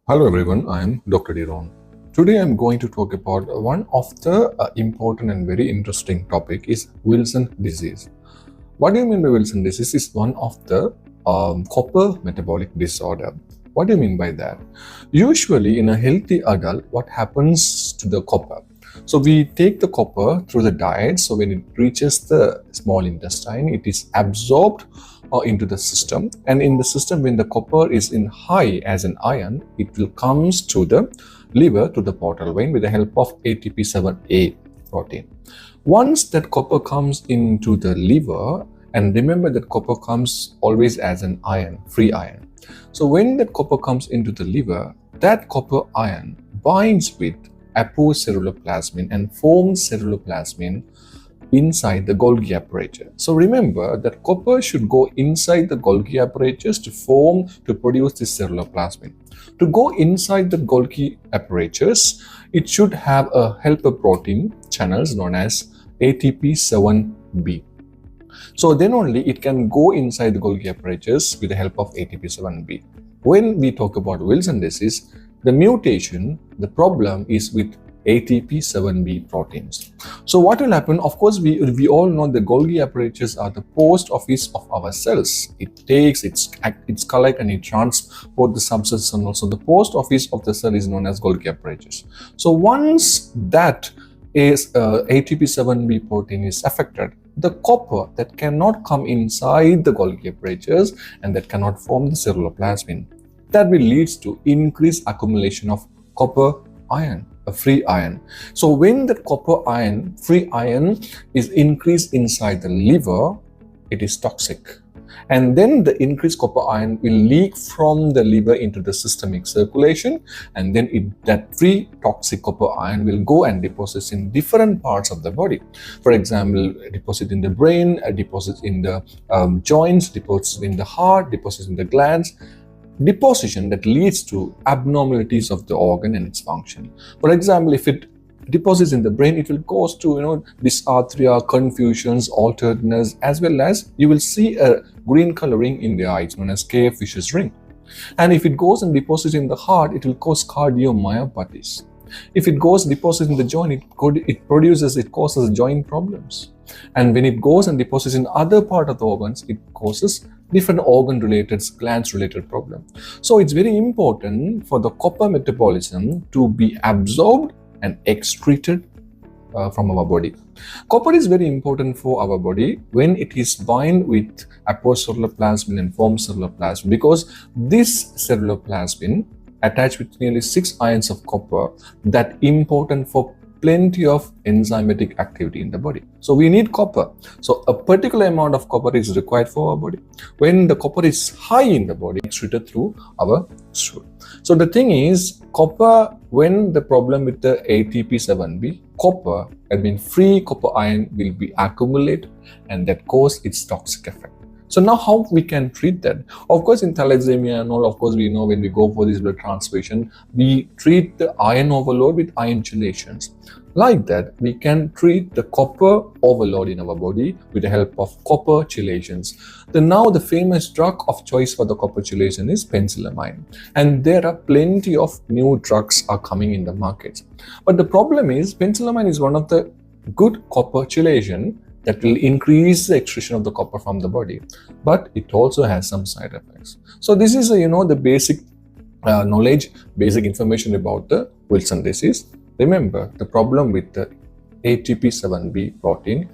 Hello everyone, I am Dr. Diron. Today I am going to talk about one of the important and very interesting topic is Wilson disease. What do you mean by Wilson disease? Is one of the copper metabolic disorder. What do you mean by that? Usually in a healthy adult, what happens to the copper? So we take the copper through the diet. So when it reaches the small intestine, it is absorbed into the system, and in the system, when the copper is in high as an ion, it will comes to the liver, to the portal vein with the help of ATP7A protein. Once that copper comes into the liver, and remember that copper comes always as an ion, free ion. So when that copper comes into the liver, that copper ion binds with apoceruloplasmin and forms ceruloplasmin inside the Golgi apparatus. So remember that copper should go inside the Golgi apparatus to produce this ceruloplasmin. To go inside the Golgi apparatus, it should have a helper protein channels known as ATP7B. So then only it can go inside the Golgi apparatus with the help of ATP7B. When we talk about Wilson disease, the mutation, the problem is with ATP7B proteins. So what will happen? Of course, we all know the Golgi apparatus are the post office of our cells. It takes, it's collect and it transport the substances, and also the post office of the cell is known as Golgi apparatus. So once that is ATP7B protein is affected, the copper that cannot come inside the Golgi apparatus and that cannot form the ceruloplasmin, that will lead to increased accumulation of copper ion, a free ion. So when the copper ion, free ion is increased inside the liver, it is toxic. And then the increased copper ion will leak from the liver into the systemic circulation, and then that free toxic copper ion will go and deposit in different parts of the body. For example, deposit in the brain, deposit in the joints, deposit in the heart, deposit in the glands. Deposition that leads to abnormalities of the organ and its function. For example, if it deposits in the brain, it will cause to dysarthria, confusions, alteredness, as well as you will see a green coloring in the eyes known as K-Fisher's ring. And if it goes and deposits in the heart, it will cause cardiomyopathies. If it goes and deposits in the joint, it causes joint problems. And when it goes and deposits in other part of the organs, it causes different organ-related, glands-related problem. So it's very important for the copper metabolism to be absorbed and excreted from our body. Copper is very important for our body when it is bind with apoceruloplasmin and forms ceruloplasmin, because this ceruloplasmin attached with nearly 6 ions of copper that important for plenty of enzymatic activity in the body. So we need copper. So a particular amount of copper is required for our body. When the copper is high in the body, it's treated through our stool. So the thing is, copper, when the problem with the ATP7B, copper, I mean free copper ion will be accumulated and that cause its toxic effect. So now how we can treat that? Of course, in thalassemia and all, of course, we know when we go for this blood transfusion, we treat the iron overload with iron chelations. Like that, we can treat the copper overload in our body with the help of copper chelations. Now the famous drug of choice for the copper chelation is penicillamine. And there are plenty of new drugs are coming in the market. But the problem is, penicillamine is one of the good copper chelation that will increase the excretion of the copper from the body, but it also has some side effects. So this is the basic knowledge, basic information about the Wilson disease. Remember, the problem with the ATP7B protein,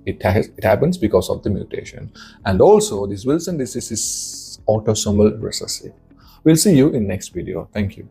it happens because of the mutation, and also this Wilson disease is autosomal recessive. We'll see you in next video. Thank you.